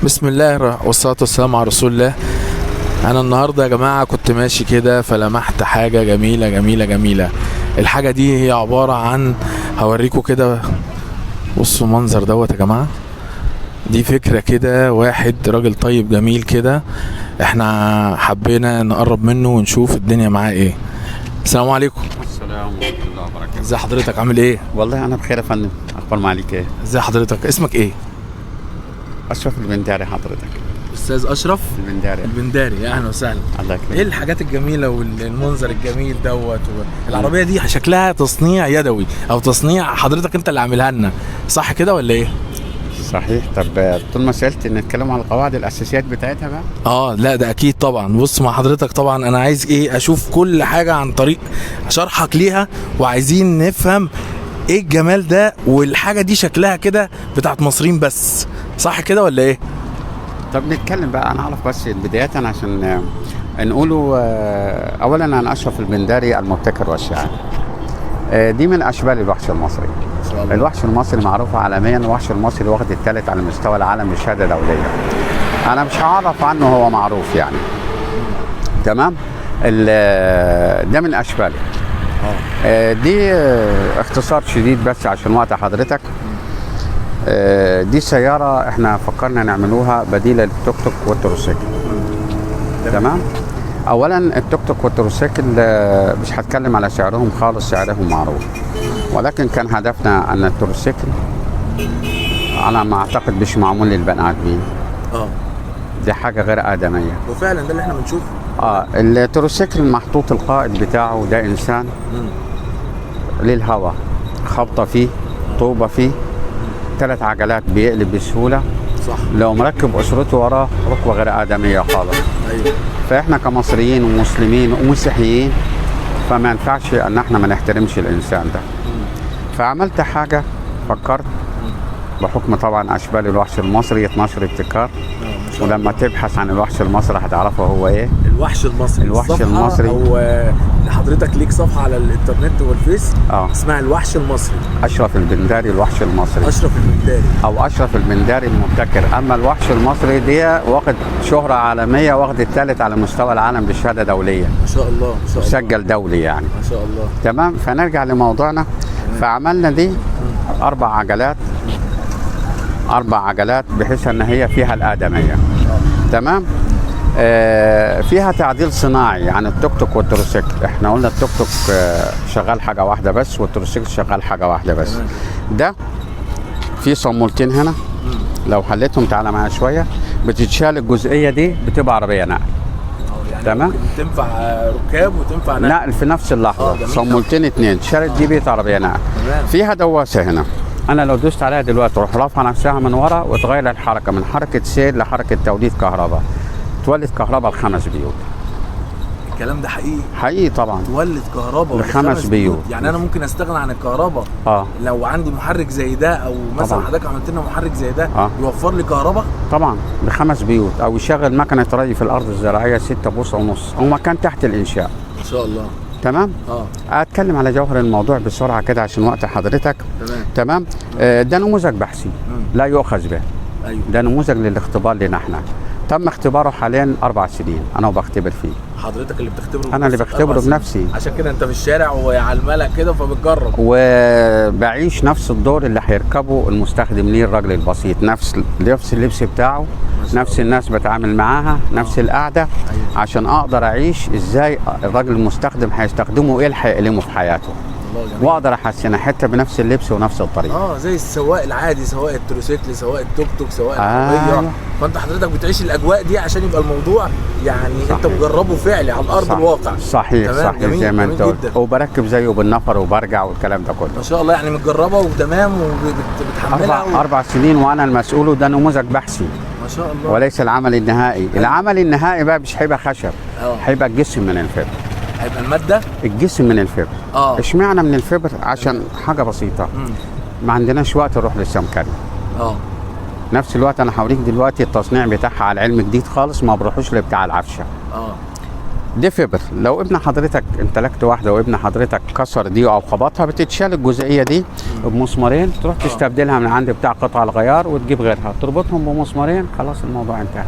بسم الله والصلاة والسلام على رسول الله. أنا النهاردة يا جماعة كنت ماشي كده فلمحت حاجة جميلة جميلة جميلة. الحاجة دي هي عبارة عن، هوريكم كده، بصوا المنظر دوت يا جماعة. دي فكرة كده، واحد راجل طيب جميل كده، احنا حبينا نقرب منه ونشوف الدنيا معاه ايه. السلام عليكم. السلام ورحمة الله وبركاته. ازي حضرتك، عامل ايه؟ والله أنا بخير يا فندم، أخبار معاليك إيه؟ ازي حضرتك، اسمك ايه؟ أشرف البنداري حضرتك. أستاذ أشرف البنداري. البنداري، أهلا وسهلا. الله ايه يكرمك. الحاجات الجميلة والمنظر الجميل دوت العربية دي شكلها تصنيع يدوي او تصنيع حضرتك انت اللي عاملها لنا، صح كده ولا ايه؟ صحيح. طب طول ما سألت نتكلم على القواعد الأساسيات بتاعتها بقى. لا ده اكيد طبعا. بص مع حضرتك طبعا، انا عايز ايه، اشوف كل حاجة عن طريق شرحك ليها، وعايزين نفهم ايه الجمال ده، والحاجة دي شكلها كده بتاعت مصريين بس، صح كده ولا ايه؟ طب نتكلم بقى، أنا أعرف بس بداية عشان نقوله. أولا أنا أشرف البنداري المبتكر والشاعر. دي من أشبال الوحش المصري. الوحش المصري معروف عالميا، الوحش المصري واخد الثالث على مستوى العالم بشهادة دولية. أنا مش هعرف عنه، هو معروف يعني. تمام. ده من أشباله. دي اختصار شديد بس عشان وقت حضرتك. دي سيارة احنا فكرنا نعملوها بديلة للتوك توك والتروسيكل. تمام. اولا التوك توك والتروسيكل مش هتكلم على سعرهم خالص، سعرهم معروف، ولكن كان هدفنا ان التروسيكل على ما اعتقد مش معمول للبني ادمين. دي حاجة غير آدمية. وفعلا ده اللي احنا بنشوفه. التروسيكل محطوط القائد بتاعه ده انسان للهواء، خبطة فيه، طوبة فيه، 3 عجلات بيقلب بسهولة. صح. لو مركب أسرته وراه ركوة غير آدمية خالص. ايوه. فإحنا كمصريين ومسلمين ومسيحيين فما ينفعش أن احنا ما نحترمش الإنسان ده. فعملت حاجة، فكرت بحكم طبعا أشبال الوحش المصري 12 ابتكار، ولما تبحث عن الوحش المصري هتعرفه هو ايه. الوحش المصري. الوحش المصري. او حضرتك ليك صفحه على الانترنت والفيس اسمها الوحش المصري. اشرف البنداري الوحش المصري. اشرف البنداري او اشرف البنداري المبتكر. اما الوحش المصري دي واخد شهره عالميه، واخد الثالث على مستوى العالم بشهاده دوليه. ما شاء الله ما شاء الله. مسجل دولي يعني. ما شاء الله. تمام. فنرجع لموضوعنا. فعملنا دي 4 عجلات، 4 عجلات بحيث ان هي فيها الادميه. تمام. فيها تعديل صناعي عن التوك توك والتروسيكل. احنا قلنا التوك توك شغال حاجه واحده بس، والتروسيكل شغال حاجه واحده بس. ده في صمولتين هنا، لو حليتهم تعالى معايا شويه، بتتشال الجزئيه دي بتبقى عربيه نقل. يعني تمام. تنفع ركاب وتنفع نقل في نفس اللحظه. صمولتين 2 اتشالت دي بقت عربيه نقل. فيها دواسه هنا، انا لو دوست عليها دلوقتي تروح رافعه نفسها من ورا وتغير الحركه من حركه سير لحركه توليد كهرباء. تولد كهرباء ل5 بيوت. الكلام ده حقيقي؟ حقيقي طبعا. تولد كهرباء ل5 بيوت. يعني انا ممكن استغنى عن الكهرباء لو عندي محرك زي ده، او مثلا حضرتك عملت لنا محرك زي ده يوفر لي كهرباء طبعا ل5 بيوت، او يشغل مكنه ري في الارض الزراعيه 6 بوصه ونص، او مكان تحت الانشاء. ما شاء الله. تمام. اتكلم على جوهر الموضوع بسرعه كده عشان وقت حضرتك. تمام. ده نموذج بحثي لا يؤخذ به. ايوه. ده نموذج للاختبار لنا احنا. تم اختباره حاليا 4 سنين، انا وبختبر فيه. حضرتك اللي بتختبره؟ انا اللي بختبره بنفسي. عشان كده انت في الشارع وعلى الملأ كده فبتجرب، وبعيش نفس الدور اللي هيركبه المستخدم ليه، الراجل البسيط، نفس اللبس بتاعه، نفس الناس بتعامل معاها، نفس القعده. عشان اقدر اعيش ازاي الراجل المستخدم هيستخدمه وايه اللي هيقلمه في حياته، واقدر احسنها حتى بنفس اللبس ونفس الطريقه. زي السواق العادي، سواق التروسيكل، سواق التوك توك، سواق العربيه. فانت حضرتك بتعيش الاجواء دي عشان يبقى الموضوع يعني صحيح. انت بتجربه فعلي على ارض الواقع. صحيح صحيح. زي ما انت قلت، وبركب زيه بالنفر وبرجع والكلام ده كله. ما شاء الله. يعني متجربه وتمام وبتحملها 4 سنين وانا المسؤول، وده نموذج بحثي ما شاء الله، وليس العمل النهائي. العمل النهائي بقى مش هيبقى خشب، هيبقى الجسم من الفبر. هيبقى الماده الجسم من الفبر. اشمعنى من الفبر؟ عشان حاجه بسيطه. ما عندناش وقت نروح للسمكري. نفس الوقت انا هوريك دلوقتي التصنيع بتاعها على علم جديد خالص، ما بروحوش لبتاع العفشه. دي فبر. لو ابن حضرتك امتلكت واحده وابن حضرتك كسر دي او خبطها، بتتشال الجزئيه دي بمسمارين، تروح تستبدلها من عند بتاع قطع الغيار وتجيب غيرها تربطهم بمسمارين، خلاص الموضوع انتهى.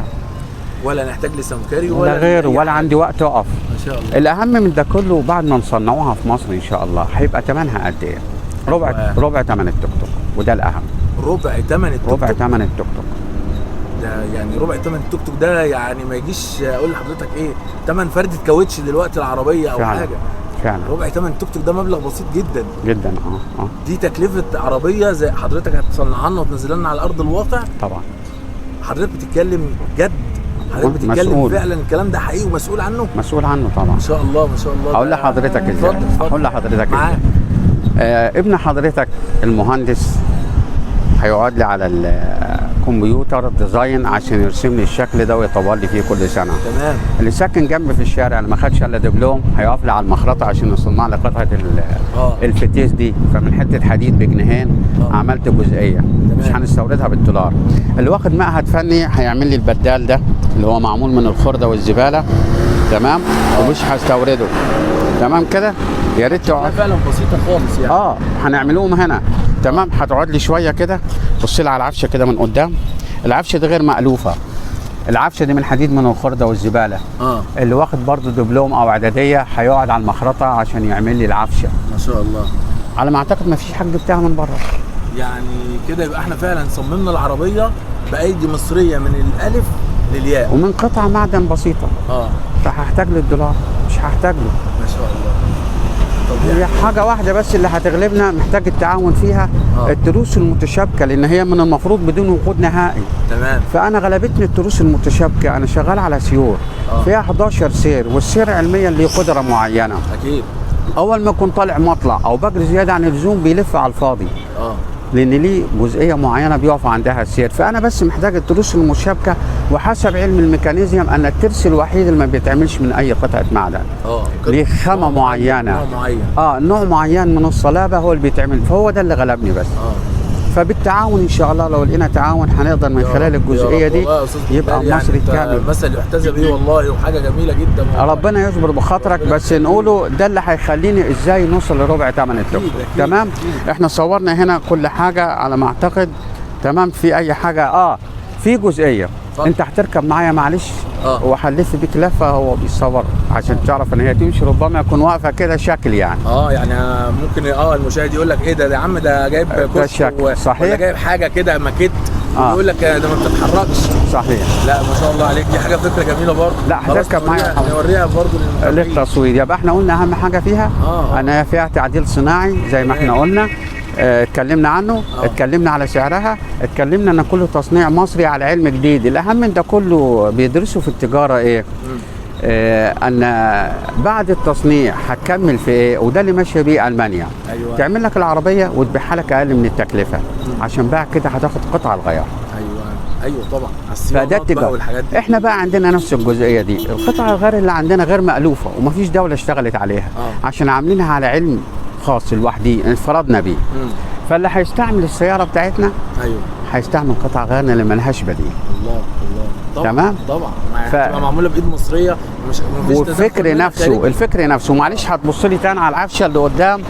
ولا نحتاج لسمكري ولا غيره، ولا عندي وقت اقف. ما شاء الله. الاهم من ده كله بعد ما نصنعوها في مصر ان شاء الله هيبقى ثمنها قد ايه؟ ربع ثمن التوك توك، وده الاهم. ربع ثمن التوك توك. ربع ثمن التوك توك ده يعني ربع ثمن التوك توك ده يعني ما يجيش اقول لحضرتك ايه ثمن فردة كاوتش دلوقتي العربيه او فعلا. حاجه. فعلا ربع ثمن التوك توك ده مبلغ بسيط جدا جدا. دي تكلفه عربيه زي حضرتك هتصنعها لنا وتنزلها لنا على ارض الواقع. طبعا حضرتك بتتكلم جد، حضرتك بتتكلم مسؤول. فعلا الكلام ده حقيقي ومسؤول عنه. مسؤول عنه طبعا. ما شاء الله ما شاء الله. اقول لحضرتك ازاي؟ اقول لحضرتك ازاي؟ ابن حضرتك المهندس هيقعد لي على الكمبيوتر ديزاين عشان يرسم لي الشكل ده ويطور لي فيه كل سنه. تمام. اللي ساكن جنبي في الشارع اللي ما خدش الا دبلوم هيقف لي على المخرطه عشان يصنع لي قطعه الفتيس دي، فمن حته حديد بجنيهين عملت جزئيه مش هنستوردها بالدولار. اللي واخد معهد فني هيعمل لي البدال ده اللي هو معمول من الخرده والزباله، تمام، ومش هستورده. تمام كده. يا ريت تقعد. فعلا بسيطه خالص يعني. هنعملوهم هنا. تمام. هتقعد لي شويه كده، بص لي على العفشه كده من قدام. العفشه دي غير مألوفه، العفشه دي من حديد من الخرده والزباله. اللي واخد برضو دبلوم او اعداديه هيقعد على المخرطه عشان يعمل لي العفشه. ما شاء الله. على ما اعتقد ما فيش حاجه جبتها من بره. يعني كده يبقى احنا فعلا صممنا العربيه بايدي مصريه من الالف للياء، ومن قطع معدن بسيطه. فهحتاج للدولار، مش هحتاج له. ما شاء الله. هي حاجة واحدة بس اللي هتغلبنا محتاج التعاون فيها، التروس المتشابكة، لأن هي من المفروض بدون وقود نهائي. تمام. فأنا غلبتني التروس المتشابكة، أنا شغال على سيور فيها 11 سير، والسير علميا ليه قدرة معينة. أكيد. أول ما يكون طالع مطلع أو بجري زيادة عن اللزوم بيلف على الفاضي. لان ليه جزئيه معينه بيقف عندها السير، فانا بس محتاج التروس المشابكه. وحسب علم الميكانيزيوم ان الترس الوحيد اللي ما بيتعملش من اي قطعه معدن، ليه خامه معينه، نوع معين. نوع معين من الصلابه هو اللي بيتعمل، فهو ده اللي غلبني بس. فبالتعاون ان شاء الله لو لقينا تعاون هنقدر من خلال الجزئيه دي يبقى مصر كامل. مثل يحتذى بيه والله، وحاجه جميله جدا والله. ربنا يصبر بخاطرك، بس نقوله ده اللي هيخليني ازاي نوصل لربع ثمن التوك توك. تمام. احنا صورنا هنا كل حاجه على ما اعتقد. تمام. في اي حاجه في جزئيه انت هتركب معايا معلش، وهنلف بيك لفه هو بيصور عشان تعرف ان هي تمشي، ربما يكون واقفه كده شكل يعني. يعني ممكن المشاهد يقول لك ايه ده يا عم، ده جايب كرسي صحيح، ولا جايب حاجه كده ماكيت، يقول لك ده ما بتتحركش. صحيح. لا ما شاء الله عليك، دي حاجه فكره جميله برضه. لا هتركب معايا نوريها برضه للتصوير. يبقى احنا قلنا اهم حاجه فيها ان فيها تعديل صناعي زي ما احنا قلنا، اتكلمنا عنه. اتكلمنا على سعرها، اتكلمنا ان كله تصنيع مصري على علم جديد. الاهم من ده كله بيدرسوا في التجاره ايه؟ ان بعد التصنيع هتكمل في ايه، وده اللي ماشيه بيه المانيا. أيوة. تعمل لك العربيه وتبيعها لك اقل من التكلفه، عشان بعد كده هتاخد قطع الغيار. ايوه طبعا. فده التجاره. احنا بقى عندنا نفس الجزئيه دي، القطع الغيار اللي عندنا غير مألوفه ومفيش دوله اشتغلت عليها، عشان عاملينها على علم خاص لوحدي انفردنا بيه. فاللي هيستعمل السياره بتاعتنا هيستعمل قطع غيارنا اللي ملهاش بديل. الله طبعا. تمام. طبعا معموله بايد مصريه، والفكر نفسه، الفكر نفسه. معلش هتبص لي تاني على العفشه اللي قدام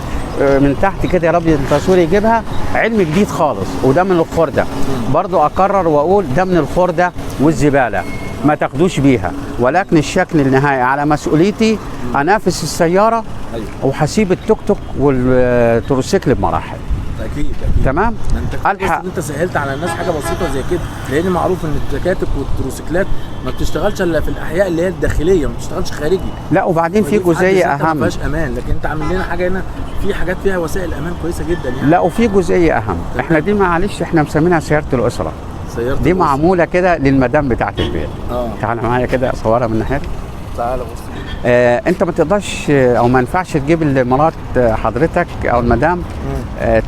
من تحت كده، يا رب التصوير يجيبها. علم جديد خالص، وده من الخرده. برضو اكرر واقول ده من الخرده والزباله، ما تاخدوش بيها، ولكن الشكل النهائي على مسؤوليتي. انافس السياره وهسيب التوك توك والتروسيكل بمراحل. اكيد. تمام. انت سهلت على الناس حاجه بسيطه زي كده، لان معروف ان التكاتك والتروسيكلات ما بتشتغلش الا في الاحياء اللي هي الداخليه، ما بتشتغلش خارجي. لا وبعدين في جزئيه اهم، ما فيهاش امان، لكن انت عامل لنا حاجه هنا في حاجات فيها وسائل امان كويسه جدا يعني. لا وفي جزئيه اهم. احنا دي معلش احنا مسمينها سياره الاسره. دي معموله كده للمدام بتاعت البيت. تعالى معايا كده اصورها من ناحيه. تعالى بص. انت ما تقدرش او ما ينفعش تجيب لمرات حضرتك او المدام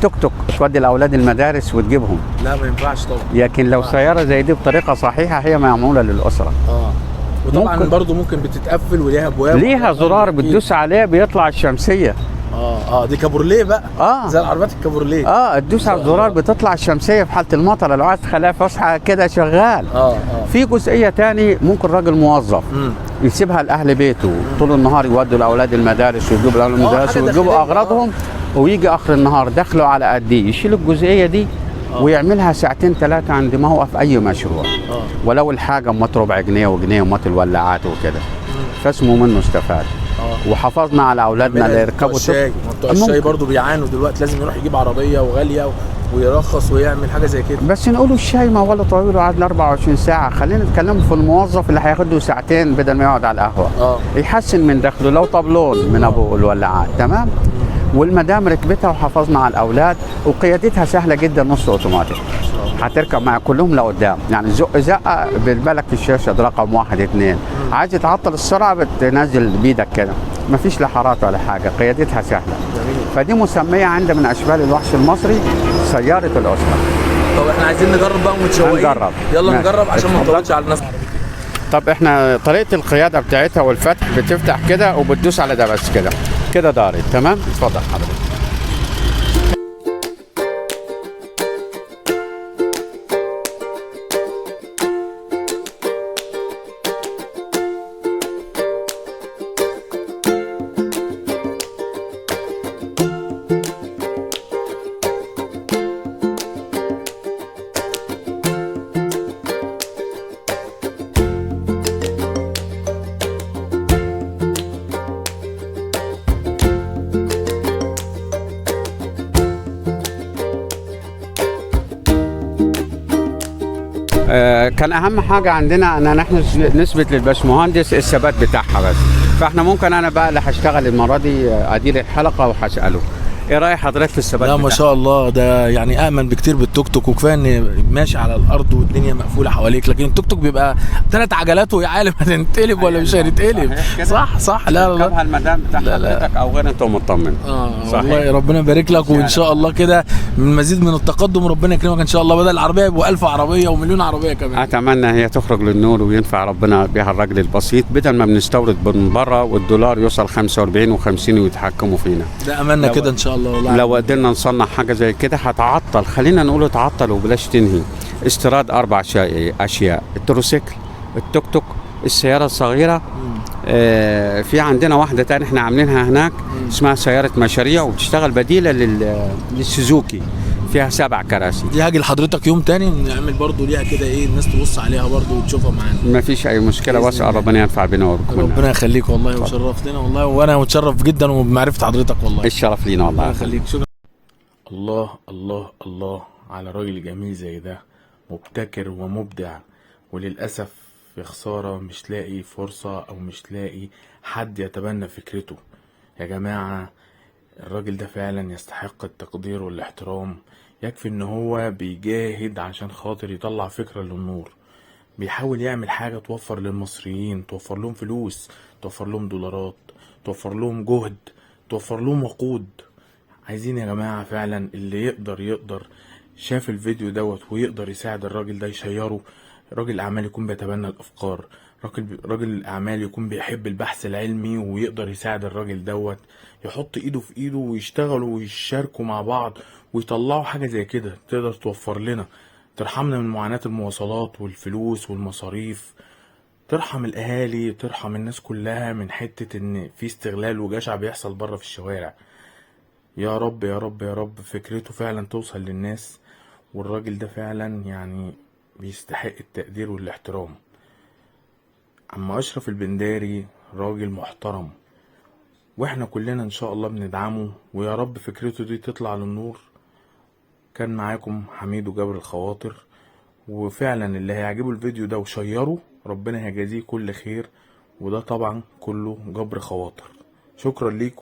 توك توك تودي الاولاد المدارس وتجيبهم. لا ما ينفعش طبعا. لكن لو سياره زي دي بطريقه صحيحه هي معموله للاسره. وطبعا برضو ممكن بتتقفل وليها ابواب، ليها زرار بتدوس عليه بيطلع الشمسيه. دي كابورليه بقى. زي العربيات الكابورليه. تدوس على الزرار بتطلع الشمسيه في حاله المطر، لو عايز تخليها فسحه كده شغال. في جزئيه تاني، ممكن راجل موظف يسيبها لاهل بيته طول النهار، يودوا الاولاد المدارس ويجيبوا الاولاد المدارس حاجة ويجيبوا داخلية. اغراضهم، ويجي اخر النهار دخلوا على قد ايه، يشيل الجزئيه دي ويعملها ساعتين ثلاثه عند ما هو في اي مشروع، ولو الحاجه مات ربع جنيه وجنيه ومات الولاعات وكده، فاسمه منه استفاد. وحافظنا على اولادنا اللي يركبوا الشاي، بتوع الشاي برضه بيعانوا دلوقتي، لازم يروح يجيب عربيه وغاليه ويرخص ويعمل حاجه زي كده. بس نقولوا الشاي ما ولا طويل وقعد 24 ساعه، خلينا نتكلم في الموظف اللي هياخد له ساعتين بدل ما يقعد على القهوه. يحسن من دخله لو طبلون من ابو الولاعات، تمام. والمدام ركبتها وحافظنا على الاولاد، وقيادتها سهله جدا، نص اوتوماتيك، هتركب مع كلهم لقدام، يعني زقه بالك في الشاشه رقم 1 2، عايز تعطل السرعه بتنزل بايدك كده، مفيش لا حارات ولا حاجه، قيادتها سهله. فدي مسميه عندنا من اشبال الوحش المصري سياره الاسره. طب احنا عايزين نجرب بقى ومتشوقين. هنجرب. يلا ماشي. نجرب عشان ما نطولش على الناس. طب احنا طريقه القياده بتاعتها والفتح، بتفتح كده وبتدوس على ده بس كده كده دارت، تمام. اتفضل حضرتك. كان اهم حاجه عندنا ان احنا نثبت للباشمهندس الثبات بتاعها بس، فاحنا ممكن انا بقى اللي هشتغل المره دي ادير الحلقه وهساله ايه راي حضرتك في الثبات لا بتاعها؟ ما شاء الله، ده يعني امن بكتير بالتوك توك، وكفايه ان ماشي على الارض والدنيا مقفوله حواليك، لكن التوك توك بيبقى 3 عجلات ويا عالم هتنقلب ولا مش هتنقلب. صح صح. لا لا لا المدام بتاع حضرتك او غير، انت مطمن. والله ربنا يبارك لك، وان شاء الله كده من مزيد من التقدم، وربنا يكرمك ان شاء الله، بدل العربيه يبقوا 1000 عربيه ومليون عربيه كمان. اتمنى هي تخرج للنور وينفع ربنا بها الراجل البسيط، بدل ما بنستورد من بره والدولار يوصل 45 و50 ويتحكموا فينا. ده املنا كده ان شاء الله. والله لو قدرنا نصنع حاجه زي كده هتعطل، خلينا نقول تعطل وبلاش تنهي. استيراد 4 اشياء: التروسيكل، التوك توك، السياره الصغيره. في عندنا واحده تاني احنا عاملينها هناك اسمها سياره مشاريع، وبتشتغل بديله للسوزوكي، فيها 7 كراسي. دي هاجي لحضرتك يوم تاني نعمل برضو ليها كده ايه، الناس تبص عليها برضو وتشوفها معانا. ما فيش اي مشكله، واسال ربنا ينفع بنا وبكم. ربنا يخليك والله، وشرفتنا والله، وانا متشرف جدا وبمعرفه حضرتك والله. الشرف لينا والله. الله يخليك. شكرا. الله الله الله على راجل جميل زي ده، مبتكر ومبدع، وللاسف في خساره مش لاقي فرصه او مش لاقي حد يتبنى فكرته. يا جماعه الراجل ده فعلا يستحق التقدير والاحترام، يكفي ان هو بيجاهد عشان خاطر يطلع فكرة للنور، بيحاول يعمل حاجة توفر للمصريين، توفر لهم فلوس، توفر لهم دولارات، توفر لهم جهد، توفر لهم وقود. عايزين يا جماعة فعلا اللي يقدر شاف الفيديو دوت ويقدر يساعد الراجل ده يشيره. راجل اعمال يكون بيتبنى الافكار، راجل الاعمال يكون بيحب البحث العلمي ويقدر يساعد الراجل دوت، يحط ايده في ايده ويشتغلوا ويشاركوا مع بعض ويطلعوا حاجة زي كده تقدر توفر لنا، ترحمنا من معاناة المواصلات والفلوس والمصاريف، ترحم الاهالي، ترحم الناس كلها من حتة ان في استغلال وجشع بيحصل بره في الشوارع. يا رب يا رب يا رب فكرته فعلا توصل للناس، والراجل ده فعلا يعني بيستحق التقدير والاحترام. عم اشرف البنداري راجل محترم، واحنا كلنا ان شاء الله بندعمه، ويا رب فكرته دي تطلع للنور. كان معاكم حميد وجبر الخواطر، وفعلا اللي هيعجبه الفيديو ده وشيره ربنا هيجازيه كل خير، وده طبعا كله جبر خواطر. شكرا ليكم.